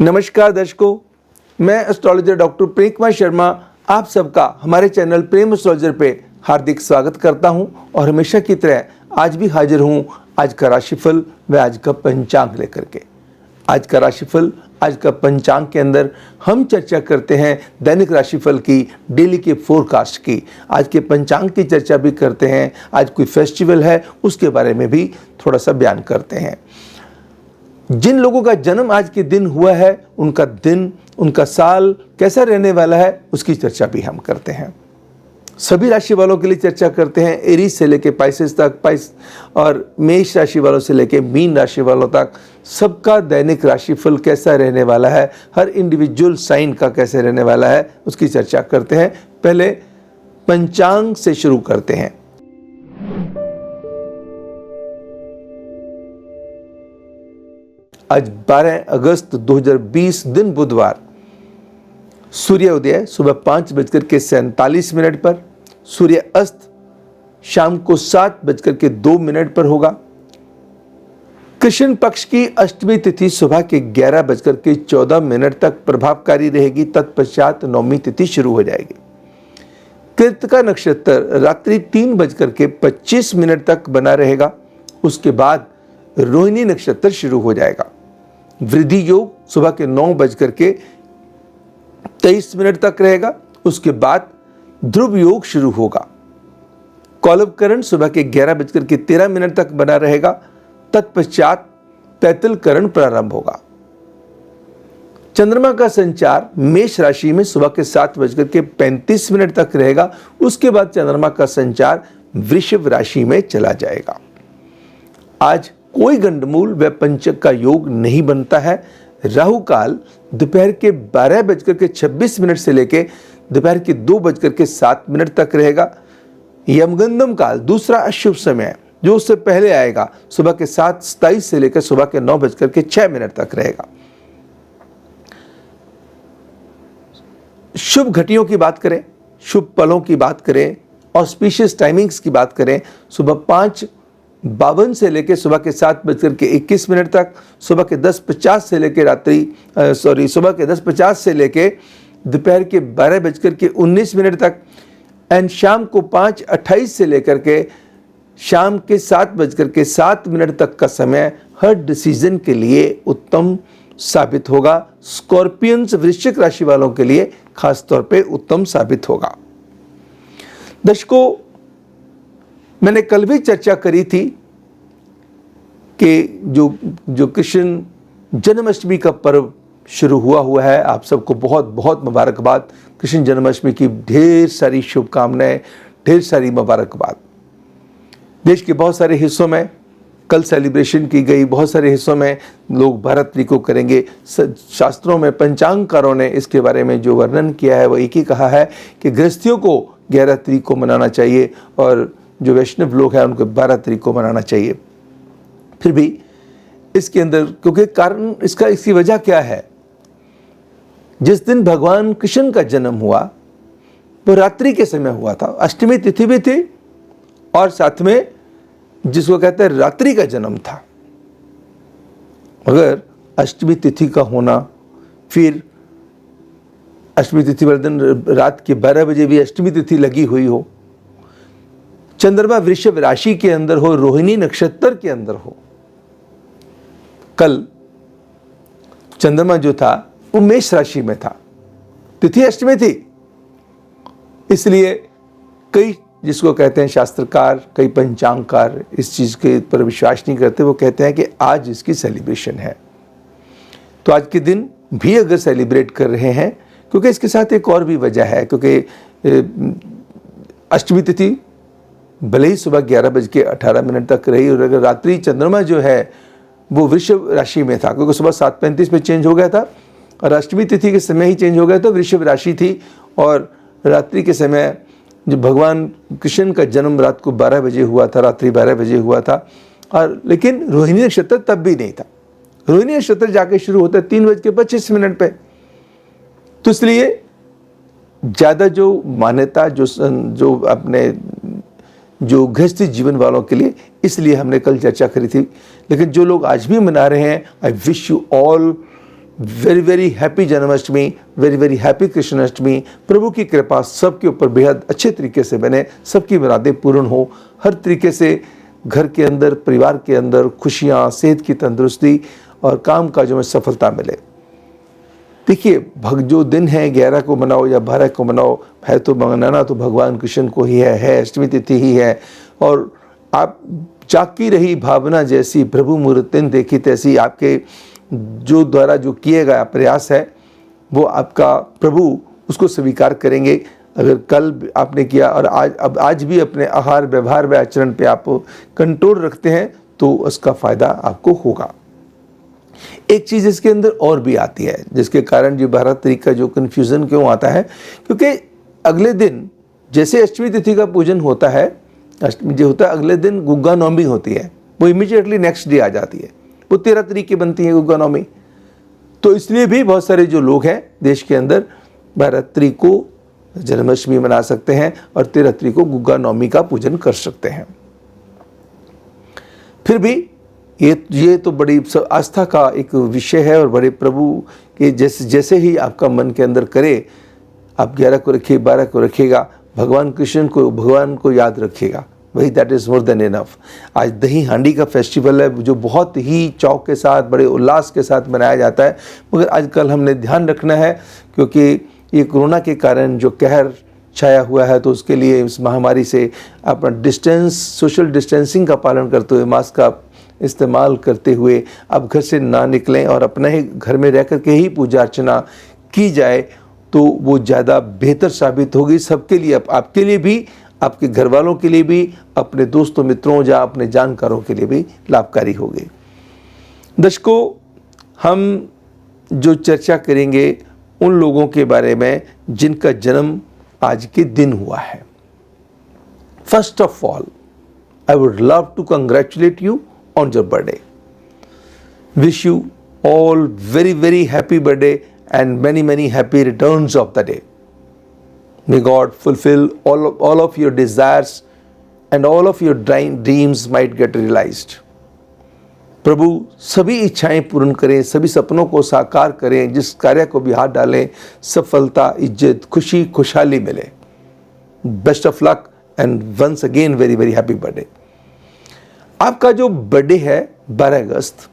नमस्कार दर्शकों, मैं एस्ट्रोलॉजर डॉक्टर प्रेम कुमार शर्मा आप सबका हमारे चैनल प्रेम एस्ट्रोलॉजर पे हार्दिक स्वागत करता हूं और हमेशा की तरह आज भी हाजिर हूं आज का राशिफल व आज का पंचांग लेकर के। आज का राशिफल, आज का पंचांग के अंदर हम चर्चा करते हैं दैनिक राशिफल की, डेली के फोरकास्ट की। आज के पंचांग की चर्चा भी करते हैं, आज कोई फेस्टिवल है उसके बारे में भी थोड़ा सा बयान करते हैं। जिन लोगों का जन्म आज के दिन हुआ है उनका दिन, उनका साल कैसा रहने वाला है उसकी चर्चा भी हम करते हैं। सभी राशि वालों के लिए चर्चा करते हैं, एरीज से लेके पाइसेस तक, और मेष राशि वालों से लेके मीन राशि वालों तक सबका दैनिक राशिफल कैसा रहने वाला है, हर इंडिविजुअल साइन का कैसे रहने वाला है उसकी चर्चा करते हैं। पहले पंचांग से शुरू करते हैं। आज 12 अगस्त 2020 दिन बुधवार, सूर्योदय सुबह 5:47 पर, सूर्य अस्त शाम को 7:02 पर होगा। कृष्ण पक्ष की अष्टमी तिथि सुबह के 11:14 तक प्रभावकारी रहेगी। तत्पश्चात नवमी तिथि शुरू हो जाएगी। कृतिका नक्षत्र रात्रि 3:25 तक बना रहेगा। उसके बाद रोहिणी नक्षत्र शुरू हो जाएगा। वृद्धि योग सुबह के 9:23 तक रहेगा। उसके बाद ध्रुव योग शुरू होगा। कौलवकरण सुबह के 11:13 तक बना रहेगा। तत्पश्चात तैतलकरण प्रारंभ होगा। चंद्रमा का संचार मेष राशि में सुबह के 7:35 तक रहेगा। उसके बाद चंद्रमा का संचार वृषभ राशि में चला जाएगा। आज कोई गंडमूल व पंचक का योग नहीं बनता है। राहु काल दोपहर के 12:26 से लेके दोपहर के 2:07 तक रहेगा। यमगंधम काल दूसरा अशुभ समय जो उससे पहले आएगा सुबह के 7:27 से लेकर सुबह के 9:06 तक रहेगा। शुभ घटियों की बात करें, शुभ पलों की बात करें, ऑस्पिशियस टाइमिंग्स की बात करें, सुबह 5:52 से लेकर सुबह के 7:21 तक, सुबह के 10:50 से लेकर सुबह के 10:50 से लेकर दोपहर के 12:19 तक, एंड शाम को 5:28 से लेकर के शाम के 7:07 तक का समय हर डिसीजन के लिए उत्तम साबित होगा। स्कॉर्पियंस वृश्चिक राशि वालों के लिए खास तौर पे उत्तम साबित होगा। दर्शकों, मैंने कल भी चर्चा करी थी कि जो कृष्ण जन्माष्टमी का पर्व शुरू हुआ है, आप सबको बहुत बहुत मुबारकबाद। कृष्ण जन्माष्टमी की ढेर सारी शुभकामनाएं, ढेर सारी मुबारकबाद। देश के बहुत सारे हिस्सों में कल सेलिब्रेशन की गई, बहुत सारे हिस्सों में लोग भारतरी को करेंगे। शास्त्रों में पंचांगकारों ने इसके बारे में जो वर्णन किया है वो एक ही कहा है कि गृहस्थियों को 11 तारीख को मनाना चाहिए और जो वैष्णव लोग हैं उनको 12 तारीख को मनाना चाहिए। फिर भी इसके अंदर क्योंकि कारण इसकी वजह क्या है, जिस दिन भगवान कृष्ण का जन्म हुआ वो रात्रि के समय हुआ था। अष्टमी तिथि भी थी और साथ में जिसको कहते हैं रात्रि का जन्म था। अगर अष्टमी तिथि का होना, फिर अष्टमी तिथि वाले दिन रात के 12 बजे भी अष्टमी तिथि लगी हुई हो, चंद्रमा वृषभ राशि के अंदर हो, रोहिणी नक्षत्र के अंदर हो। कल चंद्रमा जो था वो मेष राशि में था, तिथि अष्टमी थी, इसलिए कई जिसको कहते हैं शास्त्रकार, कई पंचांगकार इस चीज के पर विश्वास नहीं करते। वो कहते हैं कि आज इसकी सेलिब्रेशन है, तो आज के दिन भी अगर सेलिब्रेट कर रहे हैं, क्योंकि इसके साथ एक और भी वजह है, क्योंकि अष्टमी तिथि भले ही सुबह 11:18 तक रही और अगर रात्रि चंद्रमा जो है वो वृषभ राशि में था, क्योंकि सुबह 7:35 पे चेंज हो गया था और अष्टमी तिथि के समय ही चेंज हो गया, तो वृषभ राशि थी और रात्रि के समय जो भगवान कृष्ण का जन्म रात को 12 बजे हुआ था, रात्रि 12 बजे हुआ था। और लेकिन रोहिणी नक्षत्र तब भी नहीं था। रोहिणी नक्षत्र जाके शुरू होता है 3:25 पे। तो इसलिए ज़्यादा जो मान्यता जो अपने जो गृहस्थी जीवन वालों के लिए, इसलिए हमने कल चर्चा करी थी। लेकिन जो लोग आज भी मना रहे हैं, I wish you all very very happy Janmashtami, very very happy Krishnashtami. प्रभु की कृपा सबके ऊपर बेहद अच्छे तरीके से बने, सबकी मुरादें पूर्ण हो, हर तरीके से घर के अंदर, परिवार के अंदर खुशियाँ, सेहत की तंदुरुस्ती और काम काजों में सफलता मिले। देखिए, जो दिन है 11 को मनाओ या 12 को मनाओ, है तो मनाना तो भगवान कृष्ण को ही है, अष्टमी तिथि ही है। और आप जाकी रही भावना जैसी प्रभु मूर्तिन देखी तैसी, आपके जो द्वारा जो किए गया प्रयास है वो आपका प्रभु उसको स्वीकार करेंगे। अगर कल आपने किया और आज भी अपने आहार व्यवहार व आचरण पे आप कंट्रोल रखते हैं तो उसका फ़ायदा आपको होगा। एक चीज़ इसके अंदर और भी आती है जिसके कारण जो 12 तारीख का जो कन्फ्यूज़न क्यों आता है, क्योंकि अगले दिन जैसे अष्टमी तिथि का पूजन होता है, अष्टमी जो होता है अगले दिन गुग्गा नवमी होती है, वो इमीडिएटली नेक्स्ट डे आ जाती है, वो 13 तारीख की बनती है गुग्गा नवमी। तो इसलिए भी बहुत सारे जो लोग हैं देश के अंदर 12 तारीख को जन्माष्टमी मना सकते हैं और 13 तारीख को गुग्गा नवमी का पूजन कर सकते हैं। फिर भी ये तो बड़ी आस्था का एक विषय है और बड़े प्रभु के जैसे ही आपका मन के अंदर करे, आप 11 को रखिए, 12 को रखिएगा, भगवान को याद रखिएगा, वही that is more than enough. आज दही हांडी का फेस्टिवल है जो बहुत ही चौक के साथ, बड़े उल्लास के साथ मनाया जाता है, मगर आजकल हमने ध्यान रखना है क्योंकि ये कोरोना के कारण जो कहर छाया हुआ है, तो उसके लिए इस महामारी से अपना सोशल डिस्टेंसिंग का पालन करते हुए, मास्क का इस्तेमाल करते हुए आप घर से ना निकलें और अपने ही घर में रह कर के ही पूजा अर्चना की जाए तो वो ज़्यादा बेहतर साबित होगी सबके लिए, आपके लिए भी, आपके घर वालों के लिए भी, अपने दोस्तों मित्रों या अपने जानकारों के लिए भी लाभकारी होगी। दर्शकों, हम जो चर्चा करेंगे उन लोगों के बारे में जिनका जन्म आज के दिन हुआ है। First of all, I would love to congratulate you on your birthday. Wish you all very very happy birthday and many happy returns of the day. May God fulfill all of your desires and all of your dreams might get realized. प्रभु सभी इच्छाएं पूर्ण करें, सभी सपनों को साकार करें, जिस कार्य को भी हाथ डालें सफलता, इज्जत, खुशी, खुशहाली मिले। Best of luck and once again very very happy birthday. आपका जो बर्थडे है 12 अगस्त,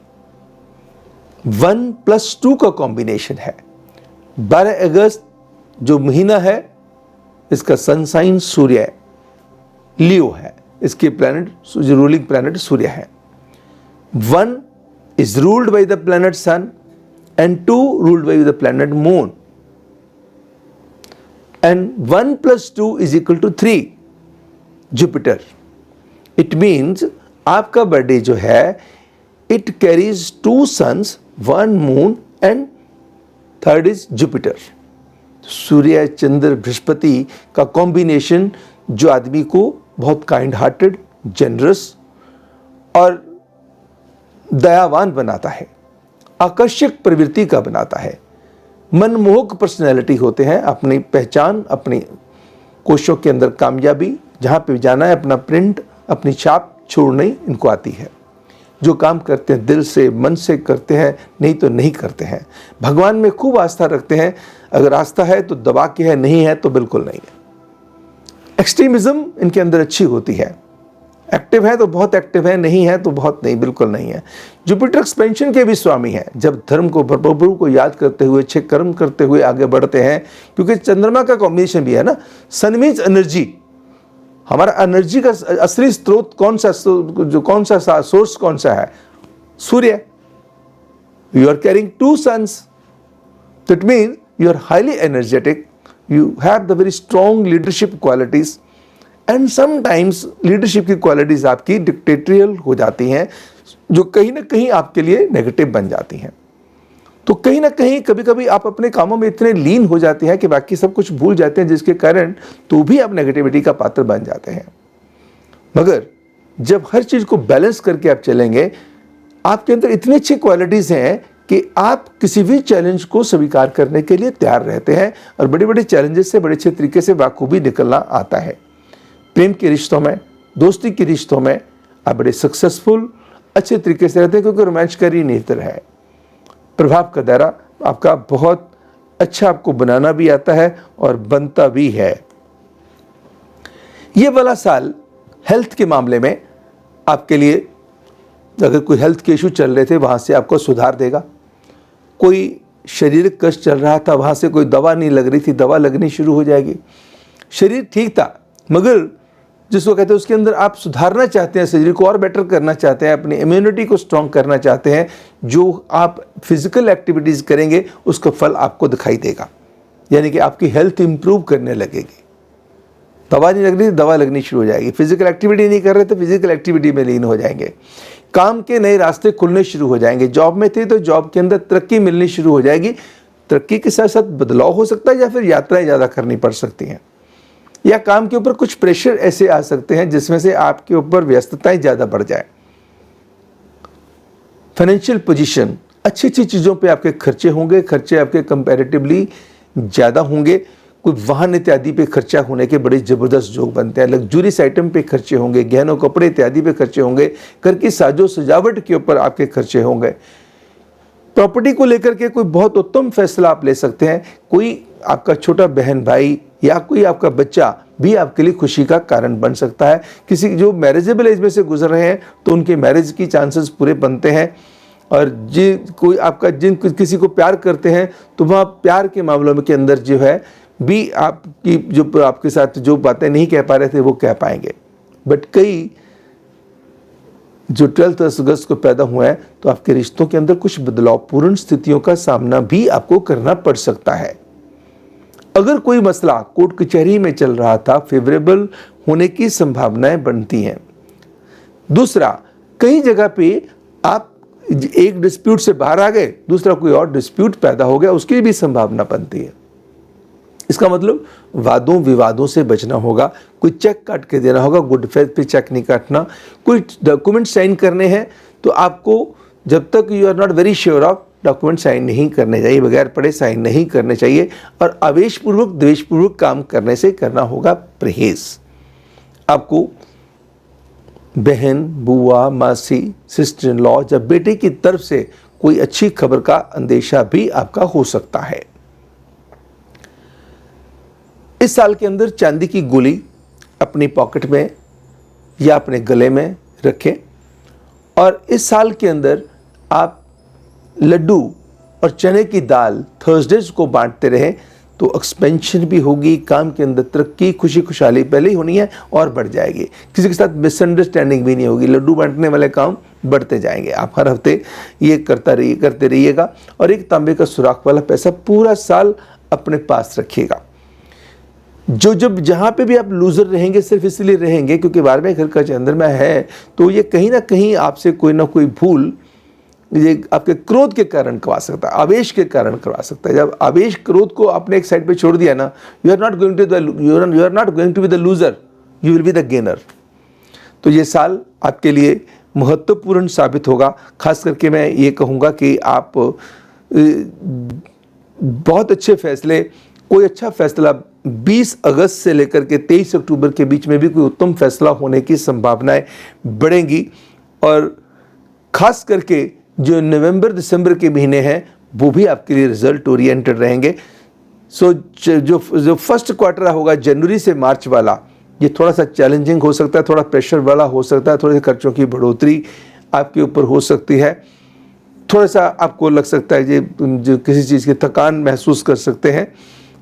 1+2 का कॉम्बिनेशन है। 12 अगस्त जो महीना है इसका सन साइन सूर्य है, लियो है, इसके प्लैनेट रूलिंग प्लैनेट सूर्य है। 1 is ruled by the planet sun and 2 ruled by the planet moon, and 1+2 is equal to 3, Jupiter. It means आपका बर्थडे जो है it carries 2 suns, 1 moon and 3rd is Jupiter. सूर्य, चंद्र, बृहस्पति का combination जो आदमी को बहुत काइंड हार्टेड, जेनरस और दयावान बनाता है, आकर्षक प्रवृत्ति का बनाता है, मनमोहक पर्सनैलिटी होते हैं। अपनी पहचान, अपनी कोशिशों के अंदर कामयाबी, जहाँ पे जाना है अपना प्रिंट, अपनी छाप छोड़ने इनको आती है। जो काम करते हैं दिल से, मन से करते हैं, नहीं तो नहीं करते हैं। भगवान में खूब आस्था रखते हैं, अगर आस्था है तो दबा के है, नहीं है तो बिल्कुल नहीं है। एक्सट्रीमिज्म इनके अंदर अच्छी होती है, एक्टिव है तो बहुत एक्टिव है, नहीं है तो बहुत नहीं, बिल्कुल नहीं है। जुपिटर एक्सपेंशन के भी स्वामी हैं। जब धर्म को, प्रभु को याद करते हुए, अच्छे कर्म करते हुए आगे बढ़ते हैं, क्योंकि चंद्रमा का कॉम्बिनेशन भी है ना। सन मीन्स एनर्जी, हमारा एनर्जी का असली स्रोत कौन सा सोर्स कौन सा है? सूर्य। You are carrying 2 suns, that means you are highly energetic, you have the very strong leadership qualities and sometimes leadership की क्वालिटीज आपकी डिक्टेटोरियल हो जाती हैं, जो कहीं ना कहीं आपके लिए नेगेटिव बन जाती हैं। तो कहीं ना कहीं कभी कभी आप अपने कामों में इतने लीन हो जाते हैं कि बाकी सब कुछ भूल जाते हैं, जिसके कारण तो भी आप नेगेटिविटी का पात्र बन जाते हैं। मगर जब हर चीज़ को बैलेंस करके आप चलेंगे, आपके अंदर इतनी अच्छी क्वालिटीज़ हैं कि आप किसी भी चैलेंज को स्वीकार करने के लिए तैयार रहते हैं और बड़े बड़े चैलेंजेस से बड़े अच्छे तरीके से बाखूबी निकलना आता है। प्रेम के रिश्तों में, दोस्ती के रिश्तों में आप बड़े सक्सेसफुल अच्छे तरीके से रहते हैं, क्योंकि रोमांचकारी नेचर है। प्रभाव का दायरा आपका बहुत अच्छा आपको बनाना भी आता है और बनता भी है। ये वाला साल हेल्थ के मामले में आपके लिए, अगर कोई हेल्थ के इशू चल रहे थे वहाँ से आपको सुधार देगा। कोई शारीरिक कष्ट चल रहा था, वहाँ से कोई दवा नहीं लग रही थी, दवा लगनी शुरू हो जाएगी। शरीर ठीक था मगर जिसको कहते हैं उसके अंदर आप सुधारना चाहते हैं, शरीर को और बेटर करना चाहते हैं, अपनी इम्यूनिटी को स्ट्रॉन्ग करना चाहते हैं, जो आप फिजिकल एक्टिविटीज़ करेंगे उसका फल आपको दिखाई देगा, यानी कि आपकी हेल्थ इंप्रूव करने लगेगी। दवा नहीं लग रही, दवा लगनी शुरू हो जाएगी। फिजिकल एक्टिविटी नहीं कर रहे तो फिजिकल एक्टिविटी में लीन हो जाएंगे। काम के नए रास्ते खुलने शुरू हो जाएंगे। जॉब में थे तो जॉब के अंदर तरक्की मिलनी शुरू हो जाएगी। तरक्की के साथ साथ बदलाव हो सकता है या फिर यात्राएं ज़्यादा करनी पड़ सकती हैं, या काम के ऊपर कुछ प्रेशर ऐसे आ सकते हैं जिसमें से आपके ऊपर व्यस्तताएं ज़्यादा बढ़ जाए। फाइनेंशियल पोजीशन, अच्छी अच्छी चीज़ों पे आपके खर्चे होंगे, खर्चे आपके कंपैरेटिवली ज़्यादा होंगे। कोई वाहन इत्यादि पे खर्चा होने के बड़े ज़बरदस्त योग बनते हैं। लग्जूरियस आइटम पे खर्चे होंगे, गहनों कपड़े इत्यादि पे खर्चे होंगे, घर की साजो सजावट के ऊपर आपके खर्चे होंगे। प्रॉपर्टी को लेकर के कोई बहुत उत्तम फैसला आप ले सकते हैं। कोई आपका छोटा बहन भाई या कोई आपका बच्चा भी आपके लिए खुशी का कारण बन सकता है। किसी जो मैरिजेबल एज में से गुजर रहे हैं तो उनके मैरिज की चांसेस पूरे बनते हैं। और जिन किसी को प्यार करते हैं तो वह प्यार के मामलों में के अंदर जो है भी आपकी जो आपके साथ जो बातें नहीं कह पा रहे थे वो कह पाएंगे। बट कई जो 12 अगस्त को पैदा हुआ है तो आपके रिश्तों के अंदर कुछ बदलावपूर्ण स्थितियों का सामना भी आपको करना पड़ सकता है। अगर कोई मसला कोर्ट कचहरी में चल रहा था, फेवरेबल होने की संभावनाएं बनती हैं। दूसरा, कई जगह पे आप एक डिस्प्यूट से बाहर आ गए, दूसरा कोई और डिस्प्यूट पैदा हो गया, उसकी भी संभावना बनती है। इसका मतलब वादों विवादों से बचना होगा। कोई चेक काट के देना होगा, गुड फेथ पे चेक नहीं काटना। कोई डॉक्यूमेंट साइन करने हैं तो आपको जब तक you are not very sure of, document sign नहीं करने चाहिए, बगैर पढ़े साइन नहीं करने चाहिए। और आवेशपूर्वक द्वेषपूर्वक काम करने से करना होगा परहेज। आपको बहन, बुआ, मासी, सिस्टर इन लॉ या बेटे की तरफ से कोई अच्छी खबर का अंदेशा भी आपका हो सकता है। इस साल के अंदर चांदी की गोली अपनी पॉकेट में या अपने गले में रखें। और इस साल के अंदर आप लड्डू और चने की दाल थर्सडेज को बांटते रहें तो एक्सपेंशन भी होगी, काम के अंदर तरक्की, खुशी खुशहाली पहले ही होनी है और बढ़ जाएगी। किसी के साथ मिसअंडरस्टैंडिंग भी नहीं होगी। लड्डू बांटने वाले काम बढ़ते जाएंगे। आप हर हफ्ते ये करते रहिएगा। और एक तांबे का सुराख वाला पैसा पूरा साल अपने पास रखिएगा। जब जहाँ पे भी आप लूजर रहेंगे सिर्फ इसलिए रहेंगे क्योंकि 12वें घर का चंद्रमा है, तो ये कहीं ना कहीं आपसे कोई ना कोई भूल ये आपके क्रोध के कारण करवा सकता है, आवेश के कारण करवा सकता है। जब आवेश क्रोध को आपने एक साइड पे छोड़ दिया ना, you are not going to be the loser, you will be the gainer. तो ये साल आपके लिए महत्वपूर्ण साबित होगा। खास करके मैं ये कहूँगा कि आप बहुत अच्छे फैसले, कोई अच्छा फैसला 20 अगस्त से लेकर के 23 अक्टूबर के बीच में भी कोई उत्तम फैसला होने की संभावनाएं बढ़ेंगी। और खास करके जो नवंबर दिसंबर के महीने हैं वो भी आपके लिए रिजल्ट ओरिएंटेड रहेंगे। सो जो फर्स्ट क्वार्टर होगा जनवरी से मार्च वाला, ये थोड़ा सा चैलेंजिंग हो सकता है, थोड़ा प्रेशर वाला हो सकता है, थोड़े से खर्चों की बढ़ोतरी आपके ऊपर हो सकती है। थोड़ा सा आपको लग सकता है जो किसी चीज़ की थकान महसूस कर सकते हैं।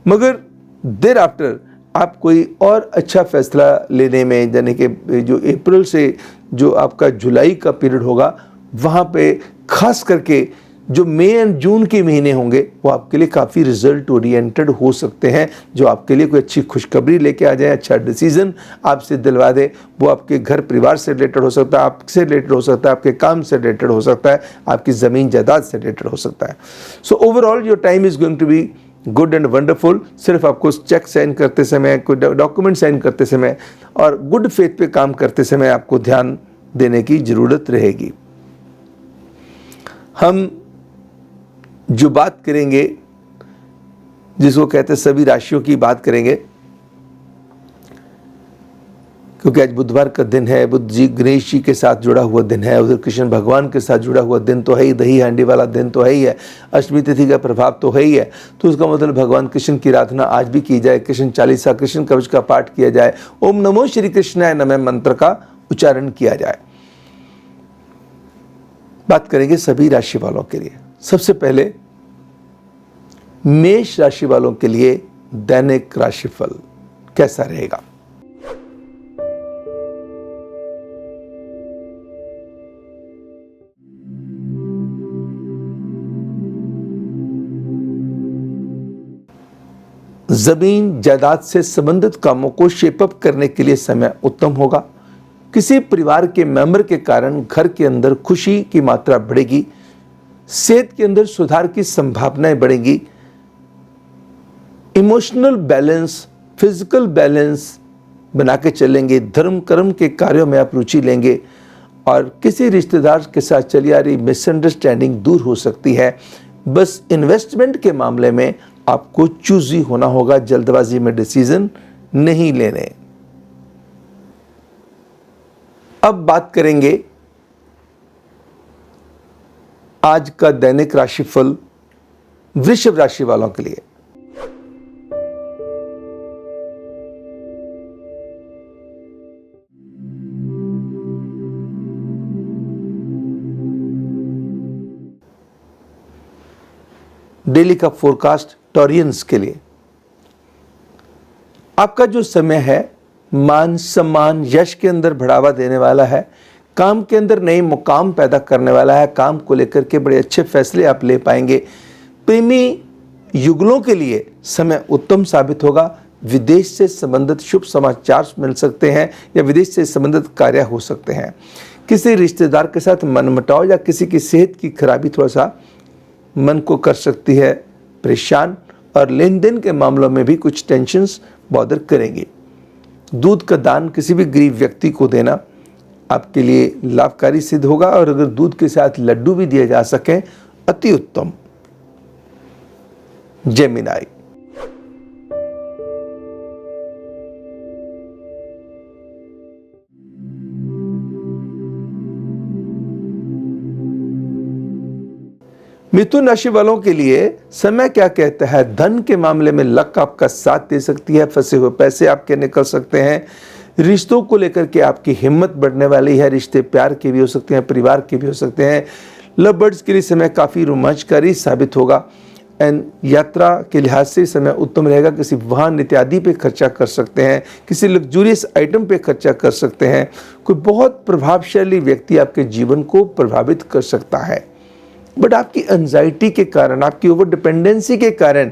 मगर देर आफ्टर आप कोई और अच्छा फैसला लेने में, यानी कि जो अप्रैल से जो आपका जुलाई का पीरियड होगा वहाँ पे खास करके जो मई एंड जून के महीने होंगे वो आपके लिए काफ़ी रिजल्ट ओरिएंटेड हो सकते हैं। जो आपके लिए कोई अच्छी खुशखबरी लेके आ जाए, अच्छा डिसीजन आपसे दिलवा दे। वो आपके घर परिवार से रिलेटेड हो सकता है, आपसे रिलेटेड हो सकता है, आपके काम से रिलेटेड हो सकता है, आपकी ज़मीन जायदाद से रिलेटेड हो सकता है। So overall your time is going to be good and wonderful. सिर्फ आपको चेक साइन करते समय, कोई डॉक्यूमेंट साइन करते समय और गुड फेथ पे काम करते समय आपको ध्यान देने की ज़रूरत रहेगी। हम जो बात करेंगे, जिसको कहते हैं सभी राशियों की बात करेंगे, क्योंकि आज बुधवार का दिन है, बुद्ध जी गणेश जी के साथ जुड़ा हुआ दिन है, उधर कृष्ण भगवान के साथ जुड़ा हुआ दिन तो है ही, दही हांडी वाला दिन तो है ही है, अष्टमी तिथि का प्रभाव तो है ही है। तो उसका मतलब भगवान कृष्ण की आराधना आज भी की जाए, कृष्ण चालीसा, कृष्ण कवच का पाठ किया जाए, ओम नमो श्री कृष्णाय नमः मंत्र का उच्चारण किया जाए। बात करेंगे सभी राशि वालों के लिए। सबसे पहले मेष राशि वालों के लिए दैनिक राशिफल कैसा रहेगा। जमीन जायदाद से संबंधित कामों को शेपअप करने के लिए समय उत्तम होगा। किसी परिवार के मेंबर के कारण घर के अंदर खुशी की मात्रा बढ़ेगी। सेहत के अंदर सुधार की संभावनाएं बढ़ेंगी। इमोशनल बैलेंस, फिजिकल बैलेंस बना के चलेंगे। धर्म कर्म के कार्यों में आप रुचि लेंगे और किसी रिश्तेदार के साथ चली आ रही मिसअंडरस्टैंडिंग दूर हो सकती है। बस इन्वेस्टमेंट के मामले में आपको चूजी होना होगा, जल्दबाजी में डिसीजन नहीं लेने। अब बात करेंगे आज का दैनिक राशिफल वृषभ राशि वालों के लिए। डेली का फोरकास्ट टॉरियंस के लिए। आपका जो समय है मान सम्मान यश के अंदर बढ़ावा देने वाला है। काम के अंदर नई मुकाम पैदा करने वाला है। काम को लेकर के बड़े अच्छे फैसले आप ले पाएंगे। प्रेमी युगलों के लिए समय उत्तम साबित होगा। विदेश से संबंधित शुभ समाचार मिल सकते हैं या विदेश से संबंधित कार्य हो सकते हैं। किसी रिश्तेदार के साथ मनमुटाव या किसी की सेहत की खराबी थोड़ा सा मन को कर सकती है परेशान, और लेन देन के मामलों में भी कुछ टेंशन्स बॉदर करेंगे। दूध का दान किसी भी गरीब व्यक्ति को देना आपके लिए लाभकारी सिद्ध होगा, और अगर दूध के साथ लड्डू भी दिए जा सके अति उत्तम। जेमिनी। मिथुन राशि वालों के लिए समय क्या कहता है। धन के मामले में लक आपका साथ दे सकती है। फंसे हुए पैसे आपके निकल सकते हैं। रिश्तों को लेकर के आपकी हिम्मत बढ़ने वाली है। रिश्ते प्यार के भी हो सकते हैं, परिवार के भी हो सकते हैं। लव बर्ड्स के लिए समय काफ़ी रोमांचकारी साबित होगा। एंड यात्रा के लिहाज से समय उत्तम रहेगा। किसी वाहन इत्यादि पे खर्चा कर सकते हैं। किसी लग्जूरियस आइटम पे खर्चा कर सकते हैं। कोई बहुत प्रभावशाली व्यक्ति आपके जीवन को प्रभावित कर सकता है, बट आपकी एंजाइटी के कारण, आपकी ओवर डिपेंडेंसी के कारण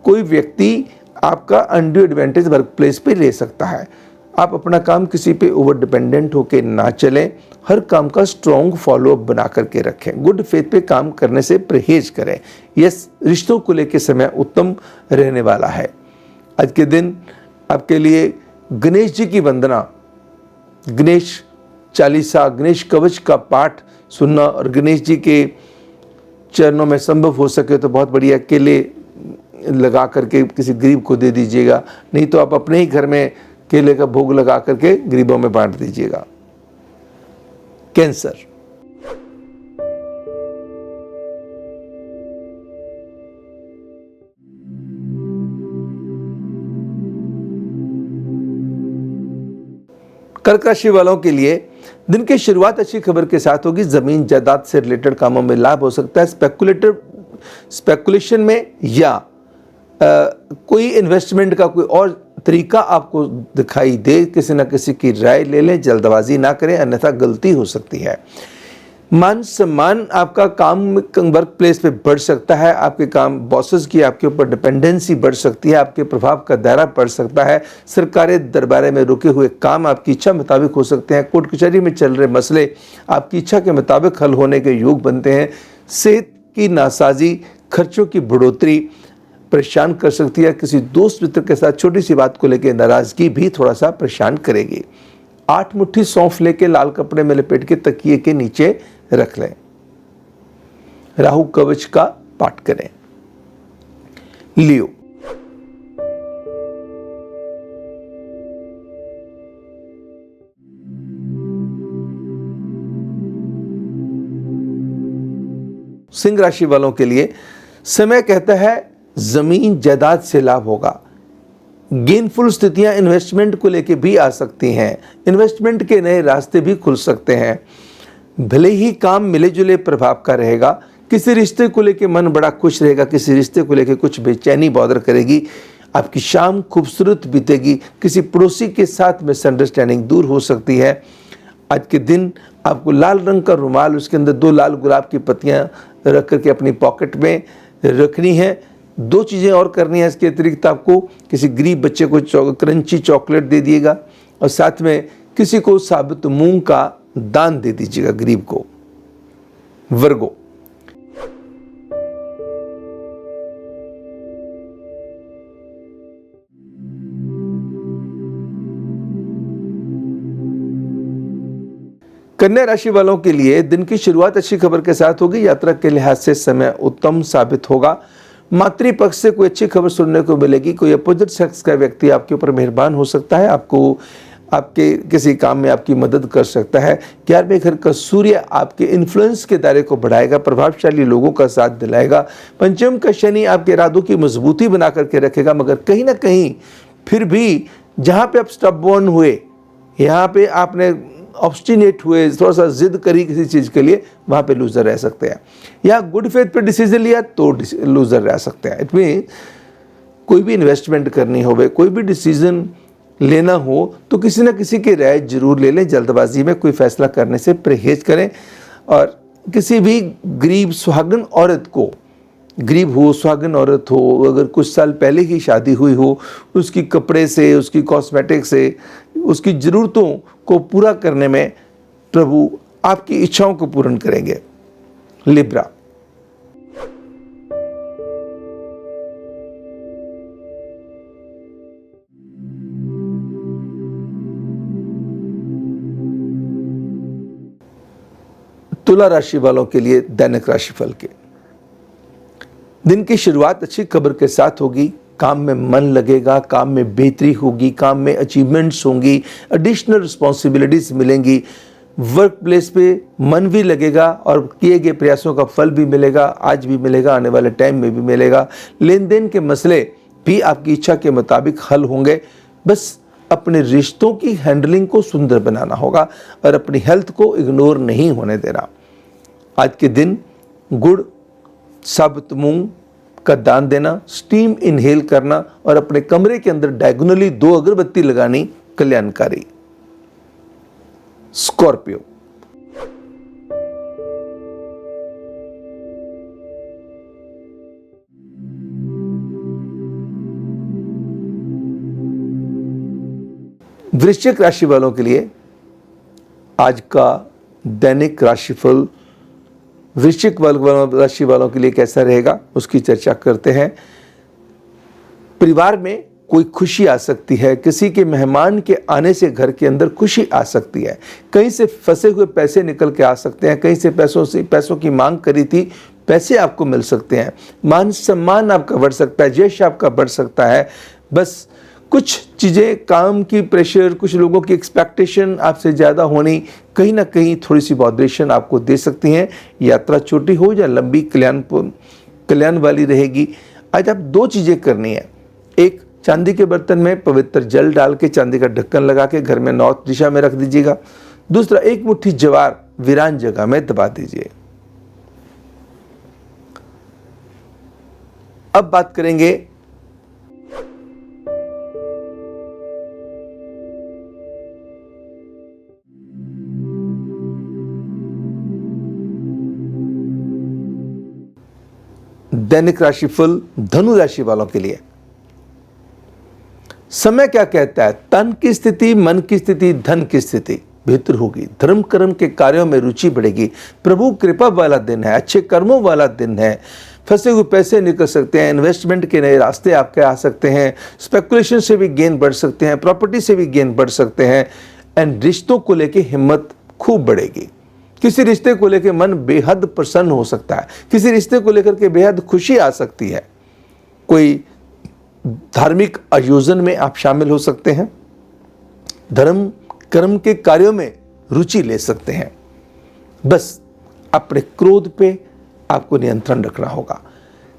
कोई व्यक्ति आपका अनड्यू एडवांटेज वर्क प्लेस पे ले सकता है। आप अपना काम किसी पे ओवर डिपेंडेंट होकर ना चलें। हर काम का स्ट्रॉन्ग फॉलोअप बना करके रखें। गुड फेथ पे काम करने से परहेज करें। यस, रिश्तों को लेकर समय उत्तम रहने वाला है। आज के दिन आपके लिए गणेश जी की वंदना, गणेश चालीसा, गणेश कवच का पाठ सुनना और गणेश जी के चरणों में संभव हो सके तो बहुत बढ़िया केले लगा करके किसी गरीब को दे दीजिएगा। नहीं तो आप अपने ही घर में केले का भोग लगा करके गरीबों में बांट दीजिएगा। कैंसर। कर्क राशि वालों के लिए दिन की शुरुआत अच्छी खबर के साथ होगी। जमीन जायदाद से रिलेटेड कामों में लाभ हो सकता है। स्पेकुलेशन में या कोई इन्वेस्टमेंट का कोई और तरीका आपको दिखाई दे। किसी न किसी की राय ले लें, जल्दबाजी ना करें, अन्यथा गलती हो सकती है। मान सम्मान आपका काम वर्क प्लेस पे बढ़ सकता है। आपके काम बॉसेस की आपके ऊपर डिपेंडेंसी बढ़ सकती है। आपके प्रभाव का दायरा बढ़ सकता है। सरकारी दरबारे में रुके हुए काम आपकी इच्छा मुताबिक हो सकते हैं। कोर्ट कचहरी में चल रहे मसले आपकी इच्छा के मुताबिक हल होने के योग बनते हैं। सेहत की नासाजी, खर्चों की बढ़ोतरी परेशान कर सकती है। किसी दोस्त मित्र के साथ छोटी सी बात को लेकर नाराजगी भी थोड़ा सा परेशान करेगी। 8 मुट्ठी सौंफ लेके लाल कपड़े में लपेट के तकिए के नीचे रख लें। राहु कवच का पाठ करें। लियो। सिंह राशि वालों के लिए समय कहता है जमीन जायदाद से लाभ होगा। गेनफुल स्थितियां इन्वेस्टमेंट को लेके भी आ सकती हैं। इन्वेस्टमेंट के नए रास्ते भी खुल सकते हैं। भले ही काम मिले जुले प्रभाव का रहेगा। किसी रिश्ते को लेके मन बड़ा खुश रहेगा, किसी रिश्ते को लेके कुछ बेचैनी बॉदर करेगी। आपकी शाम खूबसूरत बीतेगी। किसी पड़ोसी के साथ मिसअंडरस्टैंडिंग दूर हो सकती है। आज के दिन आपको लाल रंग का रुमाल, उसके अंदर 2 लाल गुलाब की पत्तियां रख करके अपनी पॉकेट में रखनी है। 2 चीज़ें और करनी है इसके अतिरिक्त। आपको किसी गरीब बच्चे को क्रंची चॉकलेट दे दिएगा और साथ में किसी को साबुत मूंग का दान दे दीजिएगा गरीब को। वर्गो, कन्या राशि वालों के लिए दिन की शुरुआत अच्छी खबर के साथ होगी। यात्रा के लिहाज से समय उत्तम साबित होगा। मातृपक्ष से कोई अच्छी खबर सुनने को मिलेगी। कोई अपोजिट सेक्स का व्यक्ति आपके ऊपर मेहरबान हो सकता है, आपको आपके किसी काम में आपकी मदद कर सकता है। 11वें घर का सूर्य आपके इन्फ्लुएंस के दायरे को बढ़ाएगा, प्रभावशाली लोगों का साथ दिलाएगा। पंचम का शनि आपके इरादों की मजबूती बना करके रखेगा, मगर कहीं ना कहीं फिर भी जहाँ पे आप स्टबबॉर्न हुए, यहाँ पे आपने ऑब्स्टिनेट हुए, थोड़ा सा जिद करी किसी चीज़ के लिए, वहाँ पे लूज़र रह सकते हैं। या गुड फेथ पे डिसीजन लिया तो लूज़र रह सकते हैं। इट मीन कोई भी इन्वेस्टमेंट करनी हो, कोई भी डिसीजन लेना हो तो किसी न किसी की राय जरूर ले लें। जल्दबाजी में कोई फैसला करने से परहेज करें। और किसी भी गरीब सुहागन औरत को, गरीब हो सुहागन औरत हो, अगर कुछ साल पहले ही शादी हुई हो, उसकी कपड़े से, उसकी कॉस्मेटिक से, उसकी ज़रूरतों को पूरा करने में प्रभु आपकी इच्छाओं को पूर्ण करेंगे। लिब्रा, तुला राशि वालों के लिए दैनिक राशिफल के दिन की शुरुआत अच्छी खबर के साथ होगी। काम में मन लगेगा, काम में बेहतरी होगी, काम में अचीवमेंट्स होंगी, एडिशनल रिस्पॉन्सिबिलिटीज मिलेंगी। वर्क प्लेस पे मन भी लगेगा और किए गए प्रयासों का फल भी मिलेगा। आज भी मिलेगा, आने वाले टाइम में भी मिलेगा। लेन देन के मसले भी आपकी इच्छा के मुताबिक हल होंगे। बस अपने रिश्तों की हैंडलिंग को सुंदर बनाना होगा और अपनी हेल्थ को इग्नोर नहीं होने देना। आज के दिन गुड़, साबुत मूंग का दान देना, स्टीम इनहेल करना और अपने कमरे के अंदर डायगोनली 2 अगरबत्ती लगानी कल्याणकारी। स्कॉर्पियो, वृश्चिक राशि वालों के लिए आज का दैनिक राशिफल वृश्चिक राशि वालों के लिए कैसा रहेगा उसकी चर्चा करते हैं। परिवार में कोई खुशी आ सकती है। किसी के मेहमान के आने से घर के अंदर खुशी आ सकती है। कहीं से फंसे हुए पैसे निकल के आ सकते हैं। कहीं से पैसों की मांग करी थी, पैसे आपको मिल सकते हैं। मान सम्मान आपका बढ़ सकता है, यश आपका बढ़ सकता है। बस कुछ चीज़ें, काम की प्रेशर, कुछ लोगों की एक्सपेक्टेशन आपसे ज़्यादा होनी कहीं ना कहीं थोड़ी सी बॉदरेशन आपको दे सकती हैं। यात्रा छोटी हो या लंबी, कल्याण वाली रहेगी। आज आप 2 चीज़ें करनी है। एक, चांदी के बर्तन में पवित्र जल डाल के चांदी का ढक्कन लगा के घर में नॉर्थ दिशा में रख दीजिएगा। दूसरा, 1 मुट्ठी ज्वार वीरान जगह में दबा दीजिए। अब बात करेंगे दैनिक राशिफल धनु राशि वालों के लिए। समय क्या कहता है? तन की स्थिति, मन की स्थिति, धन की स्थिति बेहतर होगी। धर्म कर्म के कार्यों में रुचि बढ़ेगी। प्रभु कृपा वाला दिन है, अच्छे कर्मों वाला दिन है। फंसे हुए पैसे निकल सकते हैं। इन्वेस्टमेंट के नए रास्ते आपके आ सकते हैं। स्पेकुलेशन से भी गेन बढ़ सकते हैं। प्रॉपर्टी से भी गेन बढ़ सकते हैं। एंड रिश्तों को लेके हिम्मत खूब बढ़ेगी। किसी रिश्ते को लेकर मन बेहद प्रसन्न हो सकता है। किसी रिश्ते को लेकर के बेहद खुशी आ सकती है। कोई धार्मिक आयोजन में आप शामिल हो सकते हैं। धर्म कर्म के कार्यों में रुचि ले सकते हैं। बस अपने क्रोध पे आपको नियंत्रण रखना होगा।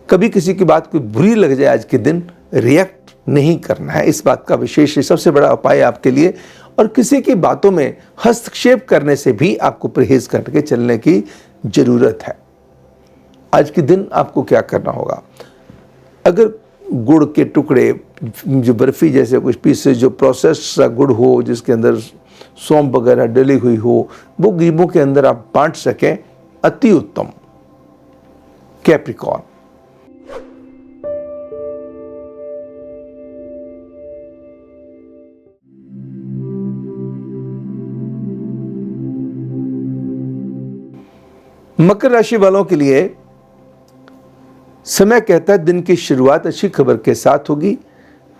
कभी किसी की बात कोई बुरी लग जाए आज के दिन, रिएक्ट नहीं करना है। इस बात का विशेष सबसे बड़ा उपाय आपके लिए। और किसी की बातों में हस्तक्षेप करने से भी आपको परहेज करके चलने की जरूरत है। आज के दिन आपको क्या करना होगा, अगर गुड़ के टुकड़े, जो बर्फी जैसे कुछ पीसेस, जो प्रोसेस सा गुड़ हो जिसके अंदर सौंफ वगैरह डली हुई हो, वो गरीबों के अंदर आप बांट सकें, अति उत्तम। कैप्रिकॉर्न, मकर राशि वालों के लिए समय कहता है दिन की शुरुआत अच्छी खबर के साथ होगी।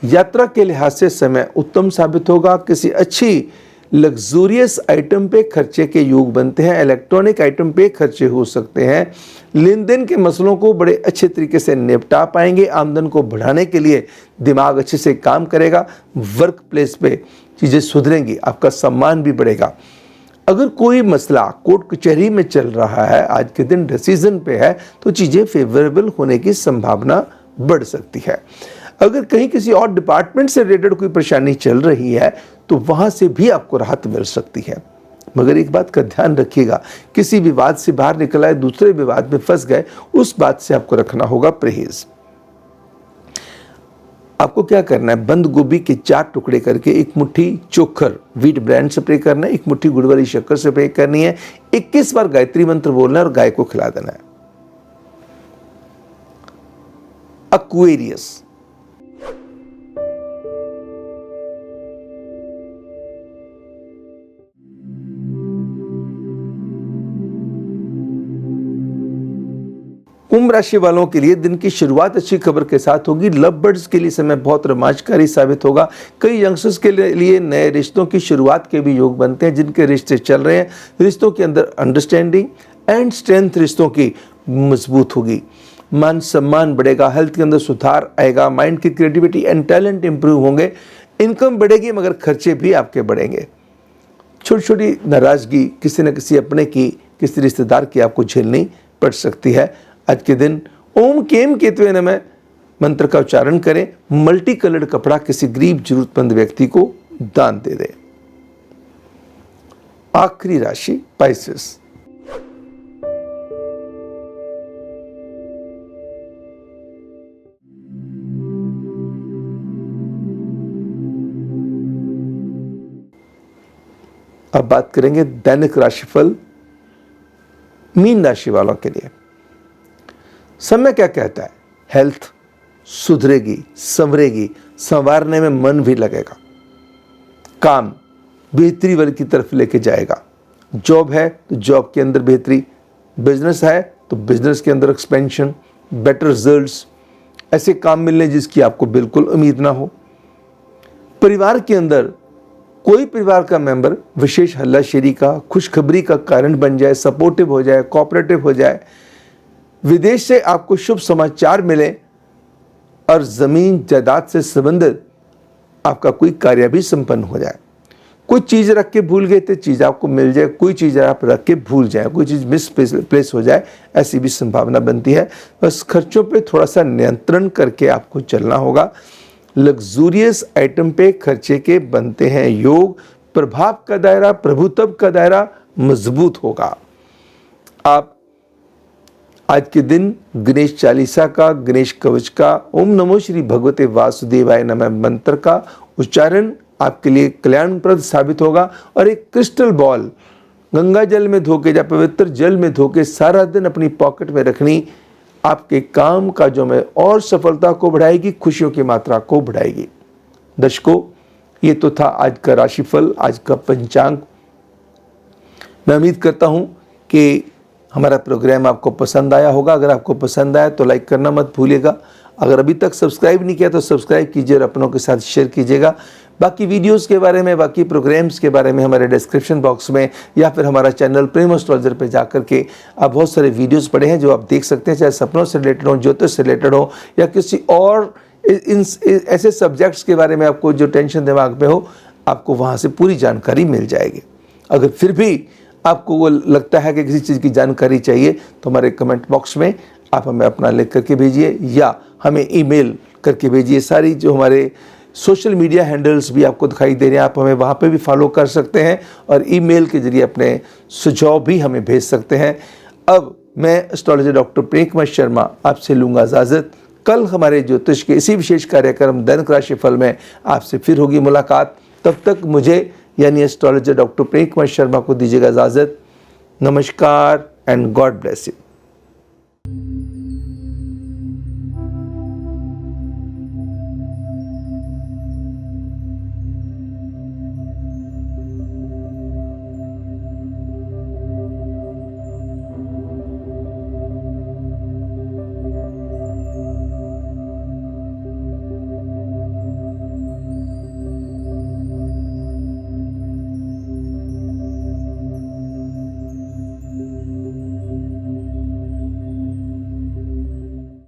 यात्रा के लिहाज से समय उत्तम साबित होगा। किसी अच्छी लग्जूरियस आइटम पे खर्चे के योग बनते हैं। इलेक्ट्रॉनिक आइटम पे खर्चे हो सकते हैं। लेन देन के मसलों को बड़े अच्छे तरीके से निपटा पाएंगे। आमदन को बढ़ाने के लिए दिमाग अच्छे से काम करेगा। वर्क प्लेस पे चीज़ें सुधरेंगी, आपका सम्मान भी बढ़ेगा। अगर कोई मसला कोर्ट कचहरी में चल रहा है, आज के दिन डिसीजन पे है, तो चीज़ें फेवरेबल होने की संभावना बढ़ सकती है। अगर कहीं किसी और डिपार्टमेंट से रिलेटेड कोई परेशानी चल रही है तो वहाँ से भी आपको राहत मिल सकती है। मगर एक बात का ध्यान रखिएगा, किसी विवाद से बाहर निकल आए, दूसरे विवाद में फंस गए, उस बात से आपको रखना होगा परहेज। आपको क्या करना है, बंद गोभी के 4 टुकड़े करके एक मुट्ठी चोखर व्हीट ब्रांड स्प्रे करना है, एक मुट्ठी गुड़ वाली शक्कर स्प्रे करनी है, 21 बार गायत्री मंत्र बोलना है और गाय को खिला देना है। एक्वेरियस, कुंभ राशि वालों के लिए दिन की शुरुआत अच्छी खबर के साथ होगी। लव बर्ड्स के लिए समय बहुत रोमांचकारी साबित होगा। कई यंगस्टर्स के लिए नए रिश्तों की शुरुआत के भी योग बनते हैं। जिनके रिश्ते चल रहे हैं, रिश्तों के अंदर अंडरस्टैंडिंग एंड स्ट्रेंथ रिश्तों की मजबूत होगी। मान सम्मान बढ़ेगा। हेल्थ के अंदर सुधार आएगा। माइंड की क्रिएटिविटी एंड टैलेंट इंप्रूव होंगे। इनकम बढ़ेगी मगर खर्चे भी आपके बढ़ेंगे। छोटी छोटी नाराजगी किसी न किसी अपने की, किसी रिश्तेदार की आपको झेलनी पड़ सकती है। आज के दिन ओम केम केतवे नमः मंत्र का उच्चारण करें। मल्टी कलर्ड कपड़ा किसी गरीब जरूरतमंद व्यक्ति को दान दे दें। आखिरी राशि पाइसेस। अब बात करेंगे दैनिक राशिफल मीन राशि वालों के लिए। समय क्या कहता है, हेल्थ सुधरेगी, संवरेगी, संवारने में मन भी लगेगा। काम बेहतरी वाली की तरफ लेके जाएगा। जॉब है तो जॉब के अंदर बेहतरी, बिजनेस है तो बिजनेस के अंदर एक्सपेंशन, बेटर रिजल्ट्स, ऐसे काम मिलने जिसकी आपको बिल्कुल उम्मीद ना हो। परिवार के अंदर कोई परिवार का मेंबर विशेष हल्लाशेरी का, खुशखबरी का कारण बन जाए, सपोर्टिव हो जाए, कोऑपरेटिव हो जाए। विदेश से आपको शुभ समाचार मिले और जमीन जायदाद से संबंधित आपका कोई कार्य भी संपन्न हो जाए। कोई चीज़ रख के भूल गए थे, चीज़ आपको मिल जाए। कोई चीज़ आप रख के भूल जाए, कोई चीज़ मिसप्लेस हो जाए, ऐसी भी संभावना बनती है। बस खर्चों पे थोड़ा सा नियंत्रण करके आपको चलना होगा। लग्जूरियस आइटम पे खर्चे के बनते हैं योग। प्रभाव का दायरा, प्रभुत्व का दायरा मजबूत होगा। आप आज के दिन गणेश चालीसा का, गणेश कवच का, ओम नमो श्री भगवते वासुदेवाय नमः मंत्र का उच्चारण आपके लिए कल्याणप्रद साबित होगा। और एक क्रिस्टल बॉल गंगा जल में धोके या पवित्र जल में धोके सारा दिन अपनी पॉकेट में रखनी आपके काम काजों में और सफलता को बढ़ाएगी, खुशियों की मात्रा को बढ़ाएगी। दर्शकों, ये तो था आज का राशिफल, आज का पंचांग। मैं उम्मीद करता हूँ कि हमारा प्रोग्राम आपको पसंद आया होगा। अगर आपको पसंद आया तो लाइक करना मत भूलिएगा। अगर अभी तक सब्सक्राइब नहीं किया तो सब्सक्राइब कीजिए और अपनों के साथ शेयर कीजिएगा। बाकी वीडियोस के बारे में, बाकी प्रोग्राम्स के बारे में हमारे डिस्क्रिप्शन बॉक्स में या फिर हमारा चैनल प्रेम एस्ट्रोलॉजर पे जाकर के आप बहुत सारे वीडियोस पड़े हैं जो आप देख सकते हैं, चाहे सपनों से रिलेटेड हो, ज्योतिष से रिलेटेड हो या किसी और ऐसे सब्जेक्ट्स के बारे में आपको जो टेंशन दिमाग में हो, आपको वहाँ से पूरी जानकारी मिल जाएगी। अगर फिर भी आपको वो लगता है कि किसी चीज़ की जानकारी चाहिए तो हमारे कमेंट बॉक्स में आप हमें अपना लिख करके भेजिए या हमें ईमेल करके भेजिए। सारी जो हमारे सोशल मीडिया हैंडल्स भी आपको दिखाई दे रहे हैं, आप हमें वहाँ पे भी फॉलो कर सकते हैं और ईमेल के जरिए अपने सुझाव भी हमें भेज सकते हैं। अब मैं एस्ट्रोलॉजर डॉक्टर प्रेम कुमार शर्मा आपसे लूँगा इजाज़त। कल हमारे ज्योतिष के इसी विशेष कार्यक्रम दैनिक राशिफल में आपसे फिर होगी मुलाकात। तब तक मुझे यानी एस्ट्रोलॉजर डॉक्टर प्रेम कुमार शर्मा को दीजिएगा इजाज़त। नमस्कार एंड गॉड ब्लेस यू।